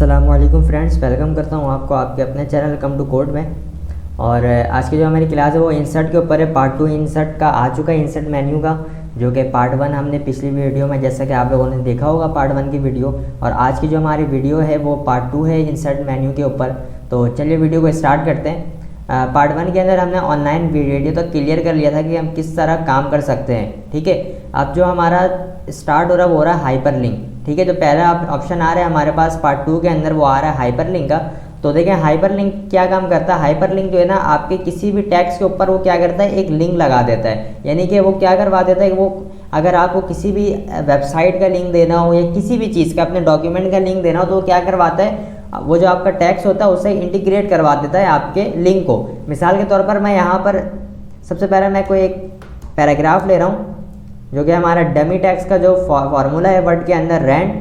अस्सलामुअलैकुम friends, welcome करता हूँ आपको आपके अपने चैनल कम टू कोड में। और आज की जो हमारी क्लास है वो इंसर्ट के ऊपर है। पार्ट 2 इंसर्ट का आ चुका है, इंसर्ट मेन्यू का, जो कि पार्ट 1 हमने पिछली वीडियो में जैसा कि आप लोगों ने देखा होगा पार्ट 1 की वीडियो। और आज की जो हमारी वीडियो है वो पार्ट 2 है इंसर्ट मेन्यू के ऊपर। तो चलिए वीडियो को स्टार्ट करते हैं। पार्ट 1 के अंदर हमने ऑनलाइन वीडियो तक क्लियर कर लिया था कि हम किस तरह काम कर सकते हैं। ठीक है, अब जो हमारा स्टार्ट हो रहा है वो हो रहा है हाइपर लिंक। ठीक है, जो पहला ऑप्शन आ रहा है हमारे पास पार्ट 2 के अंदर वो आ रहा है हाइपर लिंक का। तो देखें हाइपर लिंक क्या काम करता है। हाइपर लिंक जो है ना, आपके किसी भी टेक्स्ट के ऊपर वो क्या करता है, एक लिंक लगा देता है। यानी कि वो क्या करवा देता है, वो अगर आपको किसी भी वेबसाइट का लिंक देना हो या किसी भी चीज़ का, अपने डॉक्यूमेंट का लिंक देना हो, तो वो क्या करवाता है, वो जो आपका टेक्स्ट होता है उससे इंटीग्रेट करवा देता है आपके लिंक को। मिसाल के तौर पर मैं यहाँ पर सबसे पहले मैं कोई एक पैराग्राफ ले रहा हूँ जो कि हमारा डमी टेक्स्ट का जो फॉर्मूला है वर्ड के अंदर रैंड।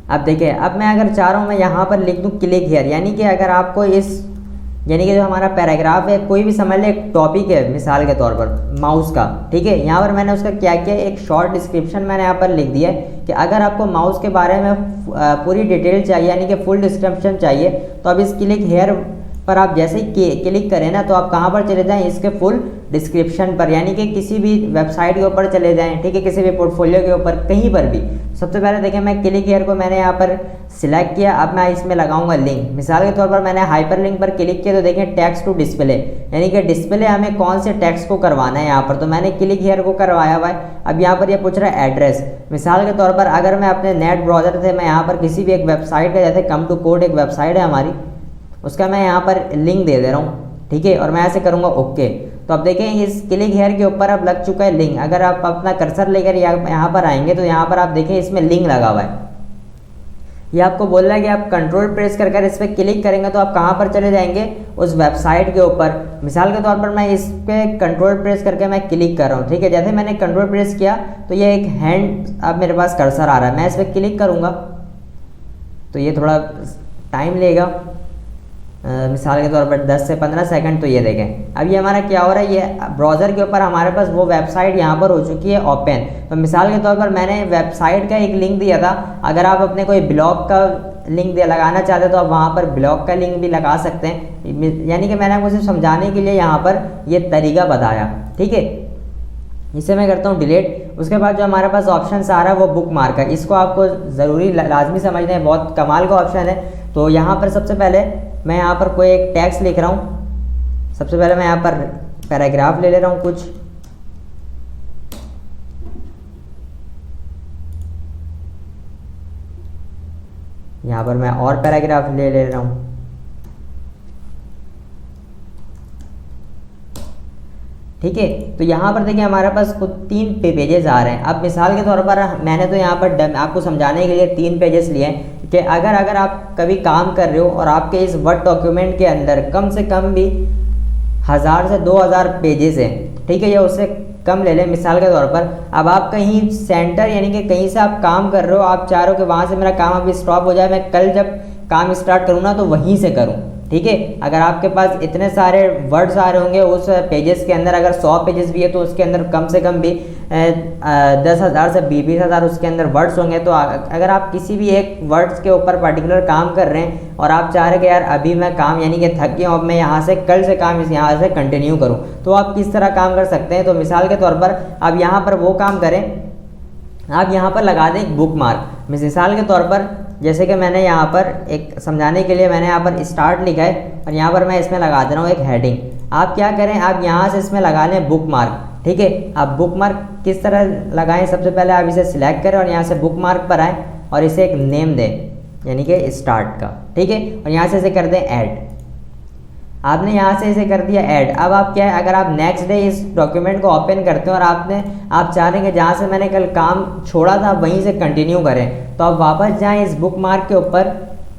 अब देखिए, अब मैं अगर चाह रहा हूँ मैं यहाँ पर लिख दूँ क्लिक हियर, यानी कि अगर आपको यानी कि जो हमारा पैराग्राफ है, कोई भी समझ ले एक टॉपिक है मिसाल के तौर पर माउस का। ठीक है, यहाँ पर मैंने उसका क्या किया, एक शॉर्ट डिस्क्रिप्शन मैंने यहाँ पर लिख दिया है कि अगर आपको माउस के बारे में पूरी डिटेल चाहिए, यानी कि फुल डिस्क्रिप्शन चाहिए, तो अब इस क्लिक हेयर पर आप जैसे ही क्लिक करें ना, तो आप कहाँ पर चले जाएं, इसके फुल डिस्क्रिप्शन पर, यानी कि किसी भी वेबसाइट के ऊपर चले जाएं। ठीक है, किसी भी पोर्टफोलियो के ऊपर, कहीं पर भी। सबसे पहले देखें, मैं क्लिक हेयर को मैंने यहाँ पर सिलेक्ट किया। अब मैं इसमें लगाऊंगा लिंक। मिसाल के तौर पर मैंने हाइपर लिंक पर क्लिक किया तो देखें टेक्स्ट टू डिस्प्ले, यानी कि डिस्प्ले हमें कौन से टेक्स्ट को करवाना है यहाँ पर। तो मैंने क्लिक हेयर को करवाया हुआ है। अब यहाँ पर ये पूछ रहा है एड्रेस। मिसाल के तौर पर अगर मैं अपने नेट ब्राउज़र से मैं यहाँ पर किसी भी एक वेबसाइट का, जैसे कम टू कोड एक वेबसाइट है हमारी, उसका मैं यहाँ पर लिंक दे रहा हूँ। ठीक है, और मैं ऐसे करूँगा ओके। तो अब देखें इस क्लिक हेयर के ऊपर अब लग चुका है लिंक। अगर आप अपना कर्सर लेकर यहाँ पर आएंगे तो यहाँ पर आप देखें इसमें लिंक लगा हुआ है। ये आपको बोल रहा है कि आप कंट्रोल प्रेस कर इस पर क्लिक करेंगे तो आप कहाँ पर चले जाएंगे, उस वेबसाइट के ऊपर। मिसाल के तौर पर मैं इस पर कंट्रोल प्रेस करके मैं क्लिक कर रहा हूँ। ठीक है, जैसे मैंने कंट्रोल प्रेस किया तो ये एक हैंड अब मेरे पास कर्सर आ रहा है। मैं इस पर क्लिक करूँगा तो ये थोड़ा टाइम लेगा, मिसाल के तौर पर 10 से 15 सेकंड। तो ये देखें अब ये हमारा क्या हो रहा है, ये ब्राउज़र के ऊपर हमारे पास वो वेबसाइट यहाँ पर हो चुकी है ओपन। तो मिसाल के तौर पर मैंने वेबसाइट का एक लिंक दिया था। अगर आप अपने कोई ब्लॉग का लिंक लगाना चाहते हैं तो आप वहाँ पर ब्लॉग का लिंक भी लगा सकते हैं। यानी कि मैंने आपको सिर्फ समझाने के लिए यहाँ पर ये तरीका बताया। ठीक है, इसे मैं करता हूँ डिलीट। उसके बाद जो हमारे पास ऑप्शन आ रहा है वो बुक मार्क है। इसको आपको ज़रूरी लाजमी समझना है, बहुत कमाल का ऑप्शन है। तो यहाँ पर सबसे पहले मैं यहाँ पर कोई एक टेक्स्ट लिख रहा हूँ। सबसे पहले मैं यहाँ पर पैराग्राफ ले रहा हूँ कुछ। यहाँ पर मैं और पैराग्राफ ले रहा हूँ। ठीक है, तो यहाँ पर देखिए हमारे पास कुछ 3 पेजेस आ रहे हैं। अब मिसाल के तौर पर मैंने तो यहाँ पर आपको समझाने के लिए 3 पेजेस लिए हैं कि अगर आप कभी काम कर रहे हो और आपके इस वर्ड डॉक्यूमेंट के अंदर कम से कम भी 1000 से 2000 पेजेस हैं। ठीक है, या उससे कम ले लें मिसाल के तौर पर। अब आप कहीं सेंटर, यानी कि कहीं से आप काम कर रहे हो, आप चाह रहे हो कि वहाँ से मेरा काम अभी स्टॉप हो जाए, मैं कल जब काम स्टार्ट करूँ ना तो वहीं से करूँ। ठीक है, अगर आपके पास इतने सारे वर्ड्स आ रहे होंगे उस पेजेस के अंदर, अगर 100 पेजेस भी है तो उसके अंदर कम से कम भी 10,000 से 20,000 उसके अंदर वर्ड्स होंगे। तो अगर आप किसी भी एक वर्ड्स के ऊपर पर्टिकुलर काम कर रहे हैं और आप चाह रहे हैं कि यार अभी मैं काम, यानी कि थक गया, अब मैं यहाँ से कल से काम यहाँ से कंटिन्यू करूँ, तो आप किस तरह काम कर सकते हैं। तो मिसाल के तौर पर आप यहाँ पर वो काम करें, आप यहाँ पर लगा दें एक बुक मार्क। मिसाल के तौर पर जैसे कि मैंने यहाँ पर एक समझाने के लिए मैंने यहाँ पर स्टार्ट लिखा है और यहाँ पर मैं इसमें लगा दे रहा हूँ एक हेडिंग। आप क्या करें, आप यहाँ से इसमें लगा लें बुक मार्क। ठीक है, आप बुक मार्क किस तरह लगाएं, सबसे पहले आप इसे सिलेक्ट करें और यहाँ से बुक मार्क पर आएँ और इसे एक नेम दें, यानी कि स्टार्ट का। ठीक है, और यहाँ से इसे कर दें ऐड। आपने यहाँ से इसे कर दिया ऐड। अब आप क्या है, अगर आप नेक्स्ट डे इस डॉक्यूमेंट को ओपन करते हैं और आप चाह रहे हैं कि जहाँ से मैंने कल काम छोड़ा था वहीं से कंटिन्यू करें, तो आप वापस जाएं इस बुक मार्क के ऊपर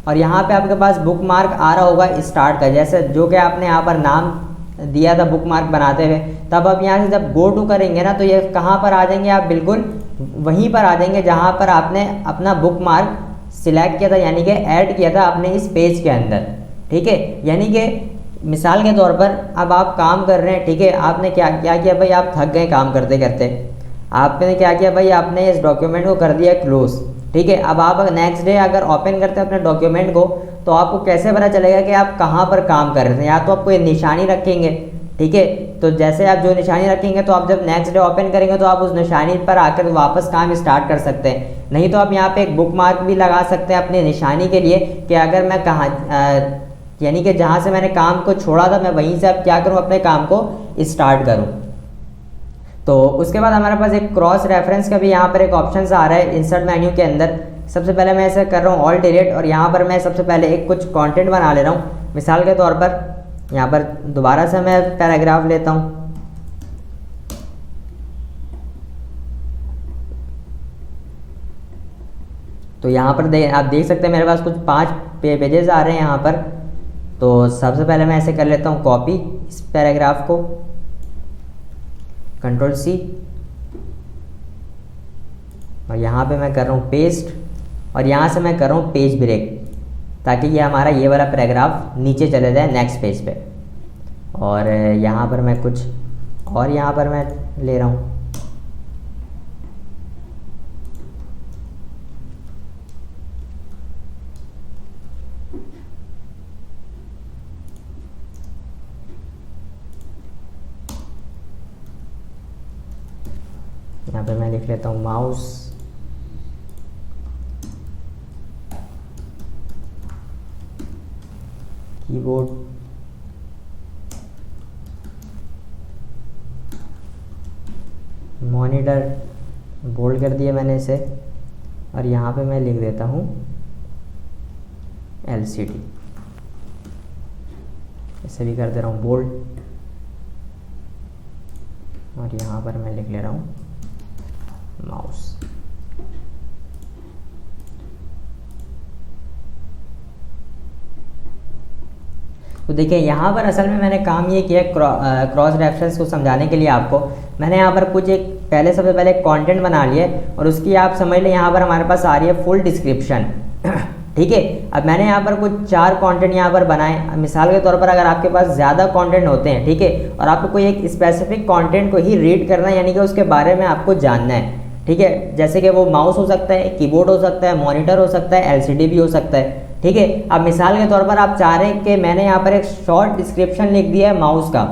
और यहाँ पे आपके पास बुक मार्क आ रहा होगा स्टार्ट का, जैसे जो कि आपने यहाँ पर नाम दिया था बुक मार्क बनाते हुए। तब आप यहाँ से जब गो टू करेंगे ना तो ये कहाँ पर आ जाएंगे, आप बिल्कुल वहीं पर आ जाएंगे जहाँ पर आपने अपना बुक मार्क सिलेक्ट किया था, यानी कि ऐड किया था अपने इस पेज के अंदर। ठीक है, यानी कि मिसाल के तौर पर अब आप काम कर रहे हैं। ठीक है, आपने क्या किया भाई, आप थक गए काम करते करते, आपने क्या किया भाई, आपने इस डॉक्यूमेंट को कर दिया क्लोज। ठीक है। अब आप नेक्स्ट डे अगर ओपन करते हैं अपने डॉक्यूमेंट को, तो आपको कैसे पता चलेगा कि आप कहाँ पर काम कर रहे थे? या तो आपको ये निशानी रखेंगे, ठीक है। तो जैसे आप जो निशानी रखेंगे, तो आप जब नेक्स्ट डे ओपन करेंगे तो आप उस निशानी पर आकर वापस काम स्टार्ट कर सकते हैं। नहीं तो आप यहाँ पे एक बुक मार्क भी लगा सकते हैं अपने निशानी के लिए कि अगर मैं कहाँ यानी कि जहाँ से मैंने काम को छोड़ा था, मैं वहीं से अब क्या करूँ, अपने काम को स्टार्ट करूँ। तो उसके बाद हमारे पास एक क्रॉस रेफरेंस का भी यहाँ पर एक ऑप्शन आ रहा है इंसर्ट मेन्यू के अंदर। सबसे पहले मैं ऐसा कर रहा हूँ ऑल डिलीट, और यहाँ पर मैं सबसे पहले एक कुछ कंटेंट बना ले रहा हूँ। मिसाल के तौर पर यहाँ पर दोबारा से मैं पैराग्राफ लेता हूँ। तो यहाँ पर आप देख सकते हैं मेरे पास कुछ 5 पेजेस आ रहे हैं यहाँ पर। तो सबसे पहले मैं ऐसे कर लेता हूँ कॉपी इस पैराग्राफ को, Ctrl+C, और यहाँ पे मैं कर रहा हूँ पेस्ट, और यहाँ से मैं कर रहा हूँ पेज ब्रेक, ताकि ये हमारा ये वाला पैराग्राफ नीचे चले जाए नेक्स्ट पेज पे। और यहाँ पर मैं कुछ और यहाँ पर मैं ले रहा हूँ। यहाँ पे मैं लिख लेता हूँ माउस, कीबोर्ड, मॉनिटर, बोल्ड कर दिया मैंने इसे, और यहाँ पे मैं लिख देता हूँ LCD, इसे भी कर दे रहा हूँ बोल्ड, और यहाँ पर मैं लिख ले रहा हूँ माउस। तो देखिए यहाँ पर असल में मैंने काम ये किया क्रॉस रेफरेंस को समझाने के लिए आपको। मैंने यहाँ पर कुछ एक पहले सबसे पहले कंटेंट बना लिया, और उसकी आप समझ लें यहाँ पर हमारे पास आ रही है फुल डिस्क्रिप्शन, ठीक है। अब मैंने यहाँ पर कुछ 4 कंटेंट यहाँ पर बनाए। मिसाल के तौर पर अगर आपके पास ज़्यादा कंटेंट होते हैं, ठीक है, और आपको कोई एक स्पेसिफिक कंटेंट को ही रीड करना है, यानी कि उसके बारे में आपको जानना है, ठीक है। जैसे कि वो माउस हो सकता है, कीबोर्ड हो सकता है, मॉनिटर हो सकता है, LCD भी हो सकता है, ठीक है। अब मिसाल के तौर पर आप चाह रहे हैं कि मैंने यहाँ पर एक शॉर्ट डिस्क्रिप्शन लिख दिया है माउस का,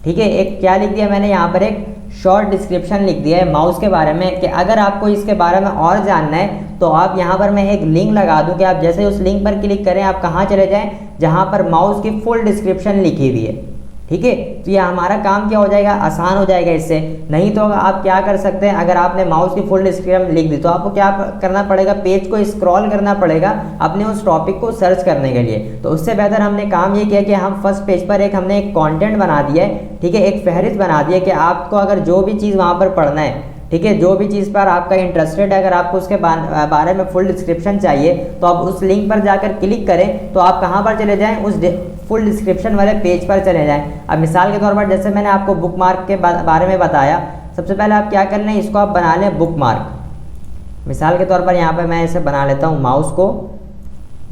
ठीक है। एक क्या लिख दिया मैंने यहाँ पर, एक शॉर्ट डिस्क्रिप्शन लिख दिया है माउस के बारे में, कि अगर आपको इसके बारे में और जानना है तो आप यहाँ पर मैं एक लिंक लगा दूँ कि आप जैसे उस लिंक पर क्लिक करें, आप कहाँ चले जाएँ, जहाँ पर माउस की फुल डिस्क्रिप्शन लिखी हुई है, ठीक है। तो ये हमारा काम क्या हो जाएगा, आसान हो जाएगा इससे। नहीं तो आप क्या कर सकते हैं, अगर आपने माउस की फुल डिस्क्रिप्शन लिख दी, तो आपको क्या करना पड़ेगा, पेज को स्क्रॉल करना पड़ेगा अपने उस टॉपिक को सर्च करने के लिए। तो उससे बेहतर हमने काम ये किया कि हम फर्स्ट पेज पर हमने एक कंटेंट बना दिया है, ठीक है, एक फहरिस्त बना दिया कि आपको अगर जो भी चीज़ वहाँ पर पढ़ना है, ठीक है, जो भी चीज़ पर आपका इंटरेस्टेड है, अगर आपको उसके बारे में फुल डिस्क्रिप्शन चाहिए, तो आप उस लिंक पर जाकर क्लिक करें, तो आप कहाँ पर चले जाएं, उस फुल डिस्क्रिप्शन वाले पेज पर चले जाएं। अब मिसाल के तौर पर जैसे मैंने आपको बुक मार्क के बारे में बताया, सबसे पहले आप क्या कर लें, इसको आप बना लें बुक मार्क। मिसाल के तौर पर यहाँ पर मैं इसे बना लेता हूँ माउस को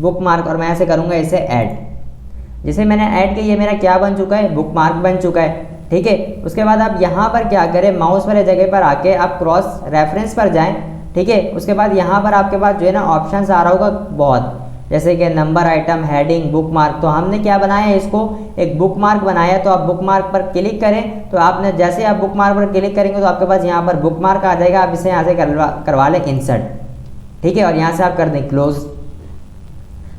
बुक मार्क, और मैं ऐसे करूँगा इसे ऐड। जिसे मैंने ऐड किया, ये मेरा क्या बन चुका है, बुक मार्क बन चुका है, ठीक है। उसके बाद आप यहाँ पर क्या करें, माउस वाले जगह पर आके आप क्रॉस रेफरेंस पर जाएं, ठीक है। उसके बाद यहाँ पर आपके पास जो है ना ऑप्शंस आ रहा होगा बहुत, जैसे कि number, item, heading, book mark. तो हमने क्या बनाया है, इसको एक बुक मार्क बनाया। तो आप बुक मार्क पर क्लिक करें, तो आपने जैसे आप बुक मार्क पर क्लिक करेंगे तो आपके पास यहाँ पर बुक मार्क आ जाएगा। आप इसे यहाँ से करवा लें इंसर्ट, ठीक है, और यहाँ से आप कर दें क्लोज।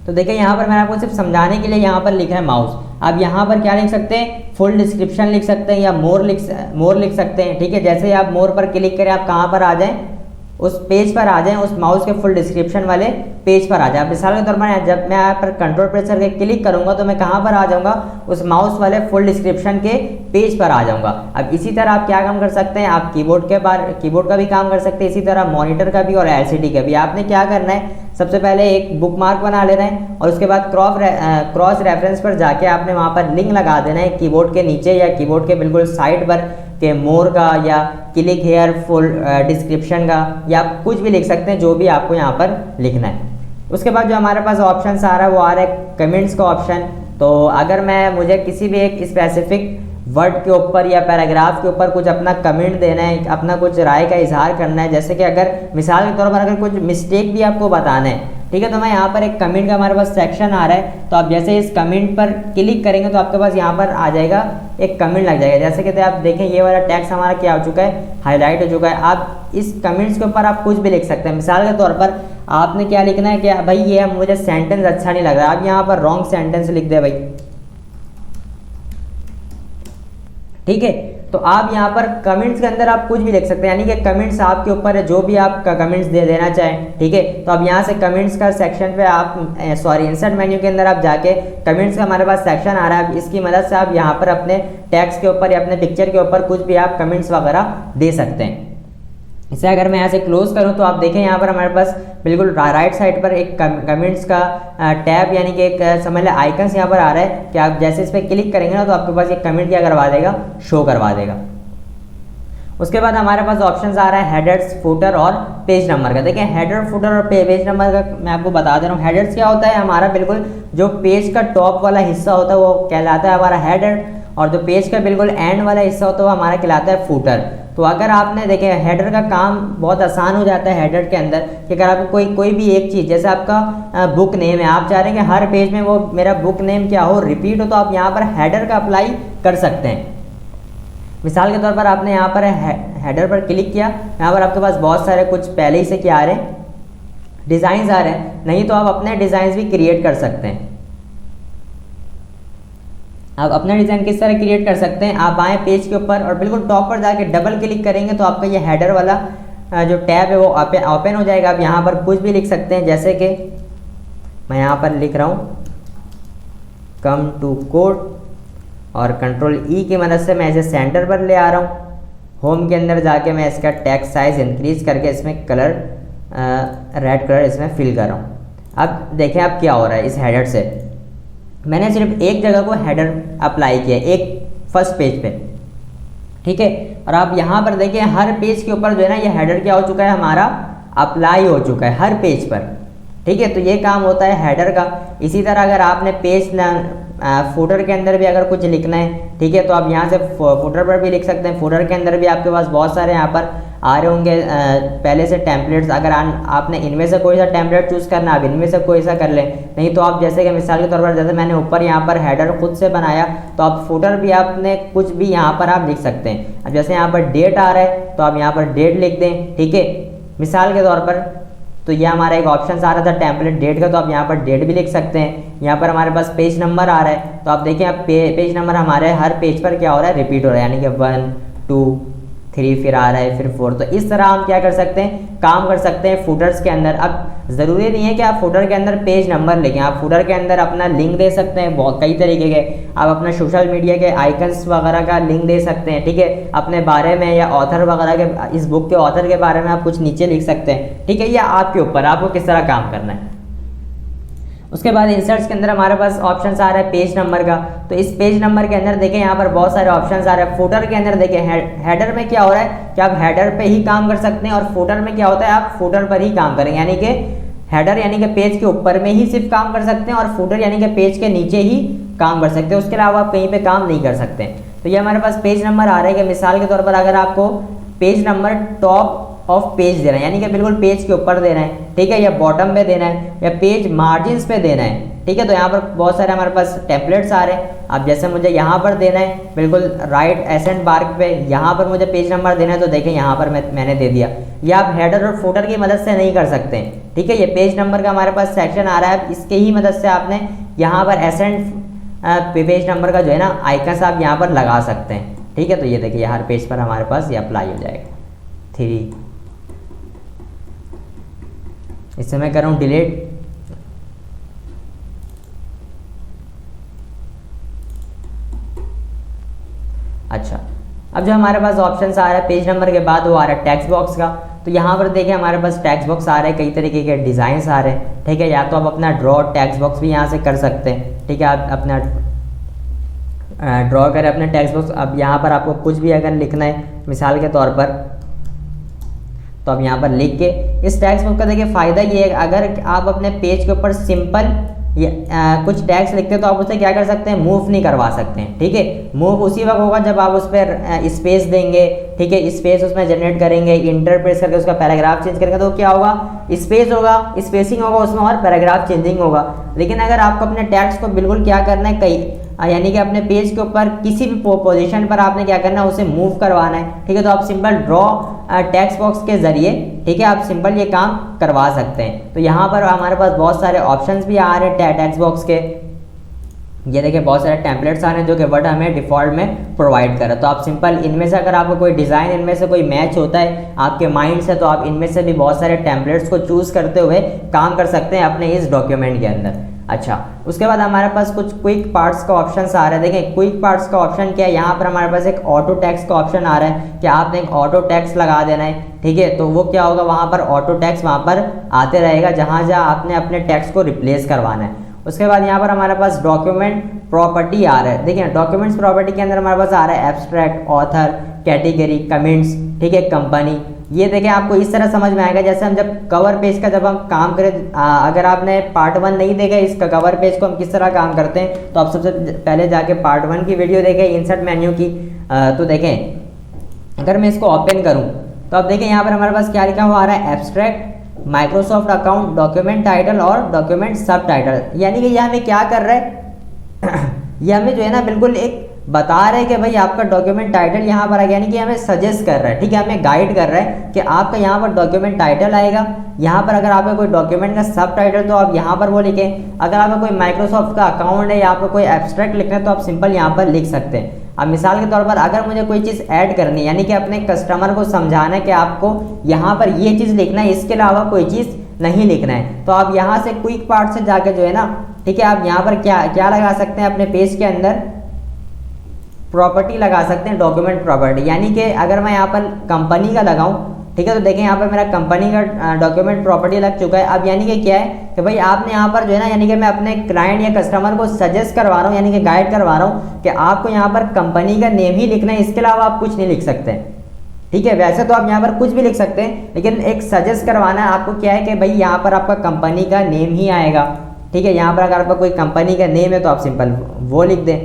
तो देखिए यहाँ पर मैंने आपको सिर्फ समझाने के लिए यहाँ पर लिखा है माउस। आप यहाँ पर क्या लिख सकते हैं, फुल डिस्क्रिप्शन लिख सकते हैं, या मोर लिख सकते हैं, ठीक है। जैसे ही आप मोर पर क्लिक करें, आप कहाँ पर आ जाएं, उस पेज पर आ जाएं, उस माउस के फुल डिस्क्रिप्शन वाले पेज पर आ जाए। मिसाल के तौर पर जब मैं यहाँ पर कंट्रोल प्रेस करके क्लिक करूंगा, तो मैं कहाँ पर आ जाऊंगा, उस माउस वाले फुल डिस्क्रिप्शन के पेज पर आ जाऊंगा। अब इसी तरह आप क्या काम कर सकते हैं, आप कीबोर्ड का भी काम कर सकते हैं, इसी तरह मॉनिटर का भी और LCD का भी। आपने क्या करना है, सबसे पहले एक बुक मार्क बना लेना है, और उसके बाद क्रॉस रेफरेंस पर जाके आपने वहाँ पर लिंक लगा देना है कीबोर्ड के नीचे या कीबोर्ड के बिल्कुल साइड पर, के मोर का या क्लिक हेयर फुल डिस्क्रिप्शन का, या आप कुछ भी लिख सकते हैं जो भी आपको यहाँ पर लिखना है। उसके बाद जो हमारे पास ऑप्शन आ रहा है वो आ रहा है कमेंट्स का ऑप्शन। तो अगर मुझे किसी भी एक स्पेसिफिक वर्ड के ऊपर या पैराग्राफ के ऊपर कुछ अपना कमेंट देना है, अपना कुछ राय का इजहार करना है, जैसे कि अगर मिसाल के तौर पर अगर कुछ मिस्टेक भी आपको बताना है, ठीक है, तो मैं यहाँ पर एक कमेंट का हमारे पास सेक्शन आ रहा है, तो आप जैसे इस कमेंट पर क्लिक करेंगे तो आपके पास यहाँ पर आ जाएगा एक कमेंट लग जाएगा। जैसे कि आप देखें ये वाला टेक्स्ट हमारा क्या हो चुका है, हाईलाइट हो चुका है। आप इस कमेंट्स के ऊपर आप कुछ भी लिख सकते हैं। मिसाल के तौर पर आपने क्या लिखना है कि भाई ये मुझे सेंटेंस अच्छा नहीं लग रहा, आप यहाँ पर रॉन्ग सेंटेंस लिख दे भाई, ठीक है। तो आप यहाँ पर कमेंट्स के अंदर आप कुछ भी लिख सकते हैं, यानी कि कमेंट्स आपके ऊपर है, जो भी आप कमेंट्स दे देना चाहें, ठीक है। तो अब यहाँ से कमेंट्स का सेक्शन पे आप इंसर्ट मेन्यू के अंदर आप जाके कमेंट्स का हमारे पास सेक्शन आ रहा है, इसकी मदद से आप यहाँ पर अपने टेक्स्ट के ऊपर या अपने पिक्चर के ऊपर कुछ भी आप कमेंट्स वगैरह दे सकते हैं। इसे अगर मैं यहाँ से क्लोज करूँ तो आप देखें यहाँ पर हमारे पास बिल्कुल राइट साइड पर एक कमेंट्स का टैब यानी कि एक समझ लें आइकन्स यहाँ पर आ रहा है कि आप जैसे इस पर क्लिक करेंगे ना तो आपके पास एक कमेंट क्या करवा देगा, शो करवा देगा। उसके बाद हमारे पास ऑप्शन आ रहा है हेडर्स, फुटर और पेज नंबर का। देखिए हेडर, फुटर और पेज नंबर का मैं आपको बता दे रहा हूँ। हेडर्स क्या होता है, हमारा बिल्कुल जो पेज का टॉप वाला हिस्सा होता है वो कहलाता है हमारा हेडर, और जो पेज का बिल्कुल एंड वाला हिस्सा होता है वो हमारा कहलाता है फुटर। तो अगर आपने देखे हेडर का काम बहुत आसान हो जाता है हेडर के अंदर कि अगर आपको कोई भी एक चीज़, जैसे आपका बुक नेम है, आप चाह रहे हैं कि हर पेज में वो मेरा बुक नेम क्या हो, रिपीट हो, तो आप यहाँ पर हेडर का अप्लाई कर सकते हैं। मिसाल के तौर पर आपने यहाँ पर हेडर पर क्लिक किया, यहाँ पर आपके पास बहुत सारे कुछ पहले ही से क्या आ रहे हैं, डिज़ाइंस आ रहे हैं, नहीं तो आप अपने डिज़ाइंस भी क्रिएट कर सकते हैं। आप अपना डिज़ाइन किस तरह क्रिएट कर सकते हैं, आप आए पेज के ऊपर और बिल्कुल टॉप पर जाके डबल क्लिक करेंगे तो आपका ये हेडर वाला जो टैब है वो ओपन हो जाएगा। आप यहाँ पर कुछ भी लिख सकते हैं, जैसे कि मैं यहाँ पर लिख रहा हूँ कम टू कोड, और कंट्रोल ई की मदद से मैं इसे सेंटर पर ले आ रहा हूँ। होम के अंदर जाके मैं इसका टेक्स्ट साइज इंक्रीज करके इसमें कलर रेड कलर इसमें फिल कर रहा हूँ। अब देखें अब क्या हो रहा है इस हेडर से, मैंने सिर्फ एक जगह को हेडर अप्लाई किया, एक फर्स्ट पेज पे, ठीक है। और आप यहाँ पर देखिए हर पेज के ऊपर जो है ना ये हेडर क्या हो चुका है, हमारा अप्लाई हो चुका है हर पेज पर, ठीक है। तो ये काम होता है हेडर का। इसी तरह अगर आपने पेज फुटर के अंदर भी अगर कुछ लिखना है, ठीक है, तो आप यहाँ से फुटर पर भी लिख सकते हैं। फुटर के अंदर भी आपके पास बहुत सारे यहाँ पर आ रहे होंगे पहले से टेम्पलेट्स। अगर आपने इनमें से कोई सा टेम्पलेट चूज़ करना, आप इनमें से कोई सा कर लें, नहीं तो आप जैसे कि मिसाल के तौर पर जैसे मैंने ऊपर यहाँ पर हेडर खुद से बनाया, तो आप फुटर भी आपने कुछ भी यहाँ पर आप लिख सकते हैं। अब जैसे यहाँ पर डेट आ रहा है तो आप यहाँ पर डेट लिख दें, ठीक है, मिसाल के तौर पर। तो ये हमारा एक ऑप्शन आ रहा था टेम्पलेट डेट का, तो आप यहाँ पर डेट भी लिख सकते हैं। यहाँ पर हमारे पास पेज नंबर आ रहा है, तो आप देखिए आप पेज नंबर हमारे हर पेज पर क्या हो रहा है, रिपीट हो रहा है, यानी कि 1 2 3 फिर आ रहा है, फिर 4। तो इस तरह हम क्या कर सकते हैं, काम कर सकते हैं फुटर्स के अंदर। अब ज़रूरी नहीं है कि आप फुटर के अंदर पेज नंबर लिखें, आप फुटर के अंदर अपना लिंक दे सकते हैं, बहुत कई तरीके के। आप अपना सोशल मीडिया के आइकन्स वगैरह का लिंक दे सकते हैं, ठीक है, अपने बारे में या ऑथर वगैरह के, इस बुक के ऑथर के बारे में आप कुछ नीचे लिख सकते हैं, ठीक है। ये आपके ऊपर, आपको किस तरह काम करना है। उसके बाद इंसर्ट्स के अंदर हमारे पास ऑप्शन आ रहा है पेज नंबर का। तो इस पेज नंबर के अंदर देखें यहाँ पर बहुत सारे ऑप्शन आ रहे हैं। फुटर के अंदर देखें हेडर में क्या हो रहा है कि आप हेडर पे ही काम कर सकते हैं, और फुटर में क्या होता है आप फुटर पर ही काम करेंगे, यानी कि हेडर यानी कि पेज के ऊपर में ही सिर्फ काम कर सकते हैं, और फुटर यानी कि पेज के नीचे ही काम कर सकते हैं, उसके अलावा आप कहीं पे काम नहीं कर सकते। तो ये हमारे पास पेज नंबर आ रहा है कि मिसाल के तौर पर अगर आपको page number top of page देना है, यानी कि बिल्कुल पेज के ऊपर देना है, ठीक है, या बॉटम पे देना है, या पेज मार्जिन्स पे देना है, ठीक है। तो यहाँ पर बहुत सारे हमारे पास टेम्पलेट्स आ रहे हैं। अब जैसे मुझे यहाँ पर देना है बिल्कुल राइट एसेंट बार पे, यहाँ पर मुझे पेज नंबर देना है, तो देखें यहाँ पर मैंने दे दिया। ये आप हेडर और फुटर की मदद से नहीं कर सकते, ठीक है। ये पेज नंबर का हमारे पास सेक्शन आ रहा है, इसके ही मदद से आपने यहाँ पर एसेंट पेज नंबर का जो है ना आइकन आप यहाँ पर लगा सकते हैं, ठीक है। तो ये देखिए हर पेज पर हमारे पास ये अप्लाई हो जाएगा। 3 इससे मैं कर रहा हूँ डिलीट। अच्छा, अब जो हमारे पास ऑप्शन आ रहा है पेज नंबर के बाद वो आ रहा है टेक्स्ट बॉक्स का। तो यहाँ पर देखिए हमारे पास टेक्स्ट बॉक्स आ रहे हैं, कई तरीके के डिज़ाइंस आ रहे हैं, ठीक है। या तो आप अपना ड्रॉ टेक्स्ट बॉक्स भी यहाँ से कर सकते हैं, ठीक है। आप अपना ड्रॉ करें अपने टेक्स्ट बॉक्स। अब यहाँ पर आपको कुछ भी अगर लिखना है मिसाल के तौर पर, तो आप यहाँ पर लिख के इस टेक्स्ट बुक का देखिए फ़ायदा ये है, अगर आप अपने पेज के ऊपर सिंपल ये कुछ टैक्स लिखते हैं तो आप उसे क्या कर सकते हैं, मूव नहीं करवा सकते हैं। ठीक है, मूव उसी वक्त होगा जब आप उस पर स्पेस देंगे। ठीक है, स्पेस उसमें जनरेट करेंगे, इंटर प्रेस करके उसका पैराग्राफ चेंज करेंगे तो क्या होगा, स्पेस होगा, स्पेसिंग होगा उसमें और पैराग्राफ चेंजिंग होगा। लेकिन अगर आपको अपने टैक्स को बिल्कुल क्या करना है, कई यानी कि अपने पेज के ऊपर किसी भी पोजीशन पर आपने क्या करना है, उसे मूव करवाना है। ठीक है, तो आप सिंपल ड्रॉ टेक्स्ट बॉक्स के जरिए, ठीक है, आप सिंपल ये काम करवा सकते हैं। तो यहाँ पर हमारे पास बहुत सारे ऑप्शंस भी आ रहे हैं टेक्स्ट बॉक्स के। ये देखिए बहुत सारे टेम्पलेट्स आ रहे हैं जो कि वर्ड हमें डिफ़ॉल्ट में प्रोवाइड कर रहा है। तो आप सिंपल इनमें से अगर आपको कोई डिज़ाइन इनमें से कोई मैच होता है आपके माइंड से, तो आप इनमें से भी बहुत सारे टेम्पलेट्स को चूज़ करते हुए काम कर सकते हैं अपने इस डॉक्यूमेंट के अंदर। अच्छा, उसके बाद हमारे पास कुछ क्विक पार्ट्स का ऑप्शन आ रहा है। देखें क्विक पार्ट्स का ऑप्शन क्या है, यहाँ पर हमारे पास एक ऑटो टैक्स का ऑप्शन आ रहा है कि आपने एक ऑटो टैक्स लगा देना है। ठीक है, तो वो क्या होगा, वहाँ पर ऑटो टैक्स वहाँ पर आते रहेगा जहाँ जहाँ आपने अपने टैक्स को रिप्लेस करवाना है। उसके बाद यहाँ पर हमारे पास डॉक्यूमेंट प्रॉपर्टी आ रहा है। देखिए डॉक्यूमेंट्स प्रॉपर्टी के अंदर हमारे पास आ रहा है एब्स्ट्रैक्ट, ऑथर, कैटेगरी, कमेंट्स, ठीक है, कंपनी। ये देखें आपको इस तरह समझ में आएगा जैसे हम जब कवर पेज का जब हम काम करें, अगर आपने पार्ट 1 नहीं देखा इसका कवर पेज को हम किस तरह काम करते हैं, तो आप सबसे पहले जाके पार्ट 1 की वीडियो देखें इंसर्ट मेन्यू की। तो देखें अगर मैं इसको ओपन करूं तो आप देखें यहाँ पर हमारे पास क्या लिखा हुआ आ रहा है, abstract, Microsoft account, document title और डॉक्यूमेंट सब टाइटल। यानी कि ये हमें क्या कर रहा है ये हमें जो है ना बिल्कुल एक बता रहे हैं कि भाई आपका डॉक्यूमेंट टाइटल यहाँ पर आएगा, यानी कि हमें सजेस्ट कर रहा है। ठीक है, हमें गाइड कर रहा है कि आपका यहाँ पर डॉक्यूमेंट टाइटल आएगा। यहाँ पर अगर आपका कोई डॉक्यूमेंट का सब टाइटल तो आप यहाँ पर वो लिखें। अगर आपका कोई माइक्रोसॉफ्ट का अकाउंट है या आपको कोई एब्स्ट्रैक्ट लिखना है तो आप सिंपल यहाँ पर लिख सकते हैं। अब मिसाल के तौर पर अगर मुझे कोई चीज़ ऐड करनी है, यानी कि अपने कस्टमर को समझाना है कि आपको यहाँ पर ये चीज़ लिखना है, इसके अलावा कोई चीज़ नहीं लिखना है, तो आप यहाँ से क्विक पार्ट से जाके जो है ना, ठीक है, आप यहाँ पर क्या लगा सकते हैं, अपने पेज के अंदर प्रॉपर्टी लगा सकते हैं, डॉक्यूमेंट प्रॉपर्टी। यानी कि अगर मैं यहाँ पर कंपनी का लगाऊं, ठीक है, तो देखें यहाँ पर मेरा कंपनी का डॉक्यूमेंट प्रॉपर्टी लग चुका है। अब यानी कि क्या है कि भाई आपने यहाँ पर जो है ना, यानी कि मैं अपने क्लाइंट या कस्टमर को सजेस्ट करवा रहा हूँ, यानी कि गाइड करवा रहा हूँ कि आपको यहाँ पर कंपनी का नेम ही लिखना है, इसके अलावा आप कुछ नहीं लिख सकते। ठीक है, वैसे तो आप यहाँ पर कुछ भी लिख सकते हैं, लेकिन एक सजेस्ट करवाना है आपको क्या है कि भाई यहाँ पर आपका कंपनी का नेम ही आएगा। ठीक है, यहाँ पर अगर आपका कोई कंपनी का नेम है तो आप सिंपल वो लिख दें।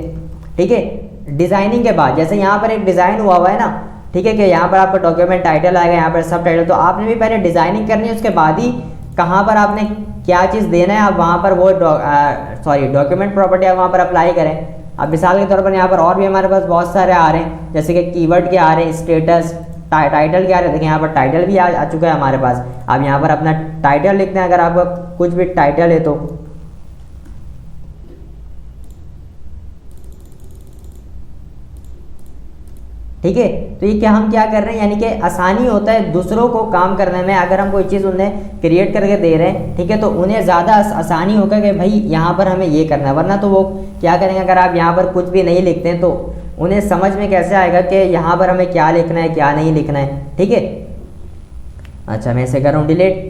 ठीक है, डिजाइनिंग के बाद जैसे यहाँ पर एक डिज़ाइन हुआ है ना, ठीक है, कि यहाँ पर आपका डॉक्यूमेंट टाइटल आएगा, यहाँ पर सब टाइटल, तो आपने भी पहले डिजाइनिंग करनी है, उसके बाद ही कहाँ पर आपने क्या चीज़ देना है आप वहाँ पर वो डॉक्यूमेंट प्रॉपर्टी आप वहाँ पर अप्लाई करें। अब मिसाल के तौर पर यहाँ पर और भी हमारे पास बहुत सारे आ रहे हैं, जैसे कि कीवर्ड के आ रहे हैं, स्टेटस, टाइटल के आ रहे हैं। देखिए यहाँ पर टाइटल भी आ चुका है हमारे पास। आप यहाँ पर अपना टाइटल लिखते हैं, अगर आपका कुछ भी टाइटल है तो ठीक है। तो ये क्या हम क्या कर रहे हैं, यानी कि आसानी होता है दूसरों को काम करने में। अगर हम कोई चीज़ उन्हें क्रिएट करके दे रहे हैं, ठीक है, तो उन्हें ज़्यादा आसानी होगा कि भाई यहाँ पर हमें ये करना है, वरना तो वो क्या करेंगे, अगर आप यहाँ पर कुछ भी नहीं लिखते हैं तो उन्हें समझ में कैसे आएगा कि यहाँ पर हमें क्या लिखना है क्या नहीं लिखना है। ठीक है, अच्छा मैं इसे कर रहा हूँ डिलीट।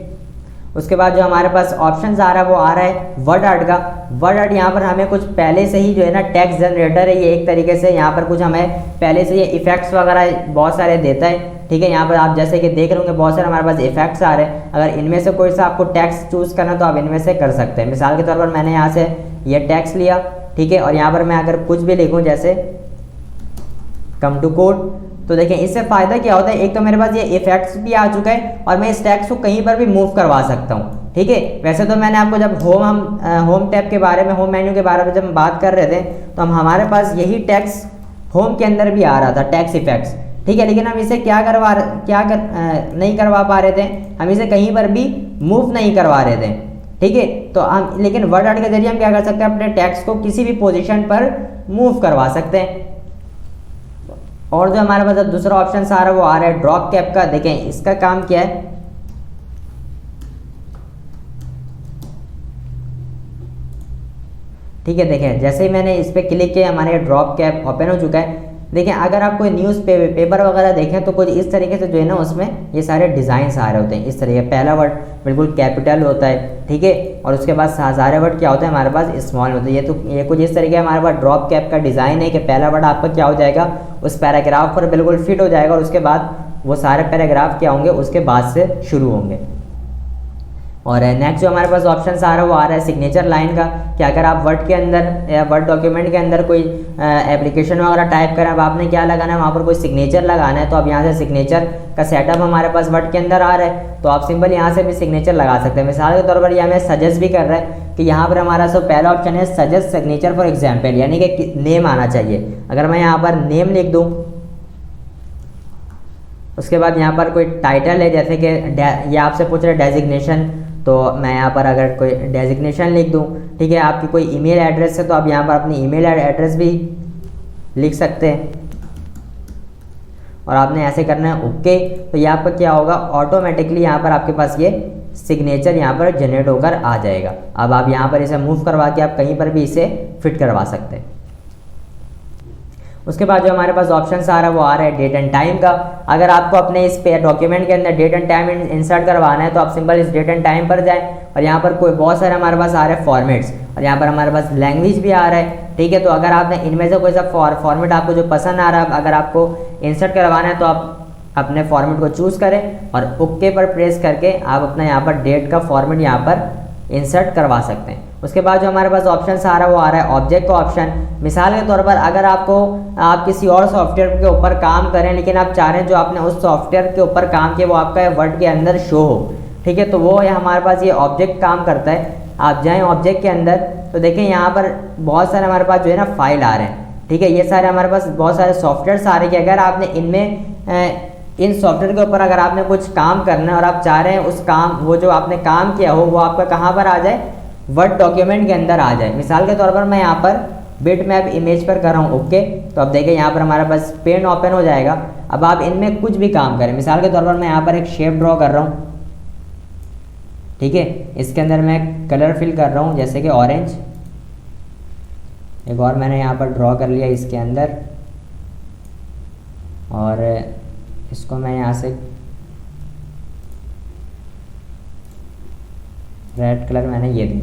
उसके बाद जो हमारे पास ऑप्शंस आ रहा है वो आ रहा है वर्ड आर्ट का। वर्ड आर्ट यहाँ पर हमें कुछ पहले से ही जो है ना टेक्स्ट जनरेटर है ये, एक तरीके से यहाँ पर कुछ हमें पहले से ये इफेक्ट्स वगैरह बहुत सारे देता है। ठीक है, यहाँ पर आप जैसे कि देख रहे होंगे बहुत सारे हमारे पास इफेक्ट्स आ रहे हैं। अगर इनमें से कोई सा आपको टेक्स्ट चूज़ करना तो आप इनमें से कर सकते हैं। मिसाल के तौर पर मैंने यहाँ से ये टेक्स्ट लिया, ठीक है, और यहाँ पर मैं अगर कुछ भी लिखूँ जैसे कम टू कोर्ट, तो देखें इससे फ़ायदा क्या होता है, एक तो मेरे पास ये इफेक्ट्स भी आ चुका है और मैं इस टेक्स्ट को कहीं पर भी मूव करवा सकता हूँ। ठीक है, वैसे तो मैंने आपको जब होम टैब के बारे में, होम मेन्यू के बारे में जब हम बात कर रहे थे तो हमारे पास यही टेक्स्ट होम के अंदर भी आ रहा था, टेक्स्ट इफेक्ट्स। ठीक है, लेकिन हम इसे नहीं करवा पा रहे थे, हम इसे कहीं पर भी मूव नहीं करवा रहे थे। ठीक है, तो हम लेकिन वर्ड आर्ट के जरिए हम क्या कर सकते हैं, अपने टेक्स्ट को किसी भी पोजीशन पर मूव करवा सकते हैं। और जो हमारे पास दूसरा ऑप्शन आ रहा है वो आ रहा है ड्रॉप कैप का। देखें इसका काम क्या है, ठीक है, देखें जैसे ही मैंने इस पर क्लिक किया हमारे ड्रॉप कैप ओपन हो चुका है। देखें अगर आप कोई न्यूज़ पेपर वगैरह देखें तो कुछ इस तरीके से जो है ना उसमें ये सारे डिज़ाइंस आ रहे होते हैं। इस तरीके पहला वर्ड बिल्कुल कैपिटल होता है, ठीक है, और उसके बाद सारे वर्ड क्या होता है हमारे पास स्मॉल होता है। ये कुछ इस तरीके हमारे पास ड्रॉप कैप का डिज़ाइन है कि पहला वर्ड आपका क्या हो जाएगा, उस पैराग्राफ पर बिल्कुल फिट हो जाएगा और उसके बाद वो सारे पैराग्राफ क्या होंगे उसके बाद से शुरू होंगे। और नेक्स्ट जो हमारे पास ऑप्शन आ रहा है वो आ रहा है सिग्नेचर लाइन का, कि अगर आप वर्ड के अंदर या वर्ड डॉक्यूमेंट के अंदर कोई एप्लीकेशन वगैरह टाइप करें, अब आपने क्या लगाना है वहाँ पर कोई सिग्नेचर लगाना है, तो अब यहाँ से सिग्नेचर का सेटअप हमारे पास वर्ड के अंदर आ रहा है, तो आप सिंपल यहाँ से भी सिग्नेचर लगा सकते हैं। मिसाल के तौर पर यह हमें सजेस्ट भी कर रहा है कि यहाँ पर हमारा सब पहला ऑप्शन है सजेस्ट सिग्नेचर फॉर एग्जाम्पल, यानी कि नेम आना चाहिए। अगर मैं यहाँ पर नेम लिख दूँ, उसके बाद यहाँ पर कोई टाइटल है, जैसे कि ये आपसे पूछ रहे डेजिग्नेशन, तो मैं यहाँ पर अगर कोई डेजिग्नेशन लिख दूँ, ठीक है। आपकी कोई ईमेल एड्रेस है तो आप यहाँ पर अपनी ईमेल एड्रेस भी लिख सकते हैं, और आपने ऐसे करना है ओके। तो ये आपका क्या होगा, ऑटोमेटिकली यहाँ पर आपके पास ये सिग्नेचर यहाँ पर जनरेट होकर आ जाएगा। अब आप यहाँ पर इसे मूव करवा के आप कहीं पर भी इसे फिट करवा सकते हैं। उसके बाद जो हमारे पास ऑप्शन आ रहा है वो आ रहा है डेट एंड टाइम का। अगर आपको अपने इस पे डॉक्यूमेंट के अंदर डेट एंड टाइम इंसर्ट करवाना है तो आप सिंपल इस डेट एंड टाइम पर जाएं, और यहाँ पर कोई बहुत सारे हमारे पास आ रहे हैं फॉर्मेट्स, और यहाँ पर हमारे पास लैंग्वेज भी आ रहा है, ठीक है। तो अगर आपने इनमें से कोई सा फॉर्मेट आपको जो पसंद आ रहा है, अगर आपको इंसर्ट करवाना है तो आप अपने फॉर्मेट को चूज़ करें और ओके पर प्रेस करके आप अपना यहाँ पर डेट का फॉर्मेट यहाँ पर इंसर्ट करवा सकते हैं। उसके बाद जो हमारे पास ऑप्शन आ रहा है वो आ रहा है ऑब्जेक्ट का ऑप्शन। मिसाल के तौर पर अगर आप किसी और सॉफ्टवेयर के ऊपर काम करें, लेकिन आप चाह रहे हैं जो आपने उस सॉफ्टवेयर के ऊपर काम किया वो आपका वर्ड के अंदर शो हो, ठीक है, तो वो हमारे पास ये ऑब्जेक्ट काम करता है। आप जाएँ ऑब्जेक्ट के अंदर तो देखें यहाँ पर बहुत सारे हमारे पास जो है ना फाइल आ रहे हैं, ठीक है। ये सारे हमारे पास बहुत सारे सॉफ्टवेयर आ रहे हैं कि अगर आपने इनमें इन सॉफ्टवेयर के ऊपर अगर आपने कुछ काम करना है और आप चाह रहे हैं उस काम वो जो आपने काम किया हो वो आपका कहाँ पर आ जाए, वर्ड डॉक्यूमेंट के अंदर आ जाए। मिसाल के तौर पर मैं यहाँ पर बिट मैप इमेज पर कर रहा हूँ ओके, तो अब देखिए यहाँ पर हमारे पास पेन ओपन हो जाएगा। अब आप इनमें कुछ भी काम करें, मिसाल के तौर पर मैं यहाँ पर एक शेप ड्रॉ कर रहा हूँ, ठीक है। इसके अंदर मैं कलर फिल कर रहा हूँ जैसे कि ऑरेंज, एक और मैंने यहाँ पर ड्रॉ कर लिया इसके अंदर, और इसको मैं यहाँ से रेड कलर मैंने ये दी।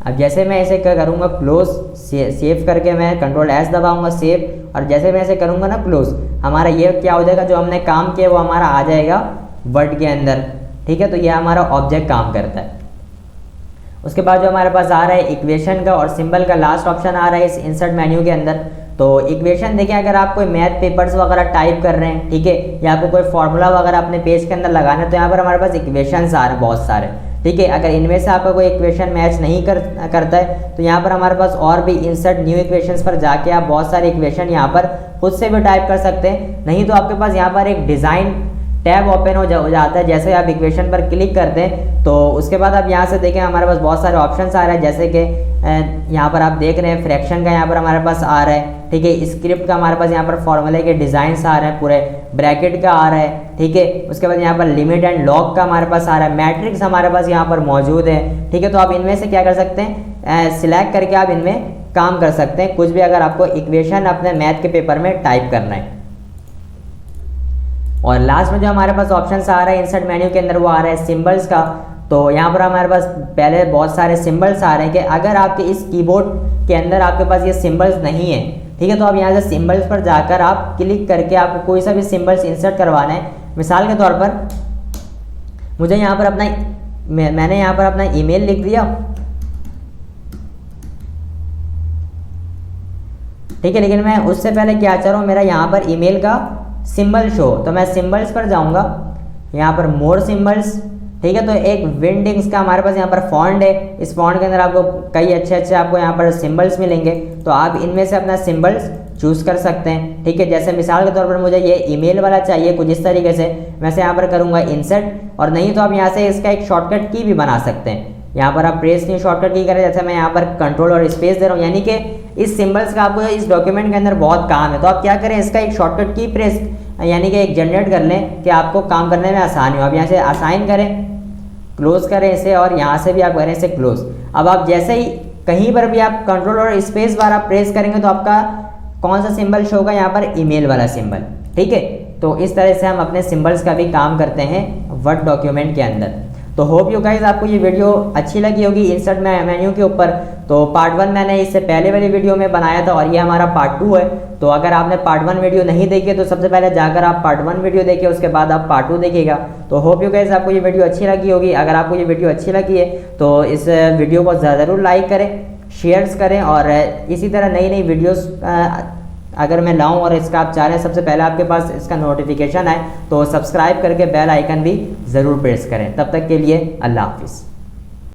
अब जैसे मैं इसे क्या करूँगा क्लोज, सेव करके मैं कंट्रोल एस दबाऊंगा सेव, और जैसे मैं इसे करूँगा ना क्लोज, हमारा ये क्या हो जाएगा, जो हमने काम किया वो हमारा आ जाएगा वर्ड के अंदर, ठीक है। तो ये हमारा ऑब्जेक्ट काम करता है। उसके बाद जो हमारे पास आ रहा है इक्वेशन का और सिंबल का लास्ट ऑप्शन आ रहा है इस इंसर्ट मेन्यू के अंदर। तो इक्वेशन देखिए, अगर आप कोई मैथ पेपर्स वगैरह टाइप कर रहे हैं, ठीक है, या आपको कोई फार्मूला वगैरह अपने पेज के अंदर लगाना है, तो यहाँ पर हमारे पास इक्वेशंस आ रहे हैं बहुत सारे, ठीक है। अगर इनमें से आपका कोई इक्वेशन मैच नहीं करता है तो यहाँ पर हमारे पास और भी इंसर्ट न्यू इक्वेशंस पर जाके आप बहुत सारे इक्वेशन यहाँ पर खुद से भी टाइप कर सकते हैं। नहीं तो आपके पास यहाँ पर एक डिज़ाइन टैब ओपन हो जाता है। जैसे आप इक्वेशन पर क्लिक करते हैं तो उसके बाद आप यहाँ से देखें हमारे पास बहुत सारे ऑप्शंस आ रहे हैं, जैसे कि यहाँ पर आप देख रहे हैं फ्रैक्शन का यहाँ पर हमारे पास आ रहा है, ठीक है। स्क्रिप्ट का हमारे पास यहाँ पर फॉर्मूले के डिज़ाइंस आ रहे हैं, पूरे ब्रैकेट का आ रहा है, ठीक है। उसके बाद यहाँ पर लिमिट एंड लॉग का हमारे पास आ रहा है, मैट्रिक्स हमारे पास यहाँ पर मौजूद है, ठीक है। तो आप इनमें से क्या कर सकते हैं, सिलेक्ट करके आप इनमें काम कर सकते हैं, कुछ भी अगर आपको इक्वेशन अपने मैथ के पेपर में टाइप करना है। और लास्ट में जो हमारे पास ऑप्शन आ रहा है इंसर्ट मेन्यू के अंदर वो आ रहा है सिंबल्स का। तो यहाँ पर हमारे पास पहले बहुत सारे सिंबल्स आ रहे हैं कि अगर आपके इस कीबोर्ड के अंदर आपके पास ये सिंबल्स नहीं है, ठीक है, तो आप यहाँ से सिंबल्स पर जाकर आप क्लिक करके आपको कोई सा भी सिंबल्स इंसर्ट करवाना है। मिसाल के तौर पर मुझे यहाँ पर मैंने यहाँ पर अपना ईमेल लिख दिया, ठीक है, लेकिन मैं उससे पहले क्या चाह रहा हूँ, मेरा यहाँ पर ईमेल का सिंबल शो, तो मैं सिंबल्स पर जाऊँगा, यहाँ पर मोर सिंबल्स, ठीक है। तो एक विंडिंग्स का हमारे पास यहाँ पर फॉन्ट है, इस फॉन्ट के अंदर आपको कई अच्छे आपको यहाँ पर सिंबल्स मिलेंगे, तो आप इनमें से अपना सिंबल्स चूज़ कर सकते हैं, ठीक है। जैसे मिसाल के तौर पर मुझे ये ईमेल वाला चाहिए कुछ इस तरीके से, मैं से यहाँ पर करूँगा इंसर्ट, और नहीं तो आप यहाँ से इसका एक शॉर्टकट की भी बना सकते हैं। यहाँ पर आप प्रेस न्यू शॉर्टकट की करें, जैसे मैं यहाँ पर कंट्रोल और स्पेस दे रहा हूँ, यानी कि इस सिंबल्स का आपको इस डॉक्यूमेंट के अंदर बहुत काम है, तो आप क्या करें, इसका एक शॉर्टकट की प्रेस यानी कि एक जनरेट कर लें कि आपको काम करने में आसानी हो। अब यहाँ से असाइन करें, क्लोज करें इसे, और यहाँ से भी आप करें इसे क्लोज। अब आप जैसे ही कहीं पर भी आप कंट्रोल और स्पेस बार आप प्रेस करेंगे तो आपका कौन सा सिंबल शो होगा, यहाँ पर ईमेल वाला सिंबल, ठीक है। तो इस तरह से हम अपने सिंबल्स का भी काम करते हैं वर्ड डॉक्यूमेंट के अंदर। तो होप यू गाइज आपको ये वीडियो अच्छी लगी होगी इंसर्ट मेन्यू के ऊपर। तो पार्ट 1 मैंने इससे पहले वाली वीडियो में बनाया था और ये हमारा पार्ट 2 है। तो अगर आपने पार्ट 1 वीडियो नहीं देखी तो सबसे पहले जाकर आप पार्ट 1 वीडियो देखिए, उसके बाद आप पार्ट 2 देखिएगा। तो होप यू गाइज आपको ये वीडियो अच्छी लगी होगी। अगर आपको ये वीडियो अच्छी लगी है तो इस वीडियो को ज़रूर लाइक करें, शेयर्स करें और इसी तरह नई नई वीडियोस अगर मैं लाऊं और इसका आप चाह रहे हैं सबसे पहले आपके पास इसका नोटिफिकेशन आए तो सब्सक्राइब करके बेल आइकन भी ज़रूर प्रेस करें। तब तक के लिए अल्लाह हाफिज़।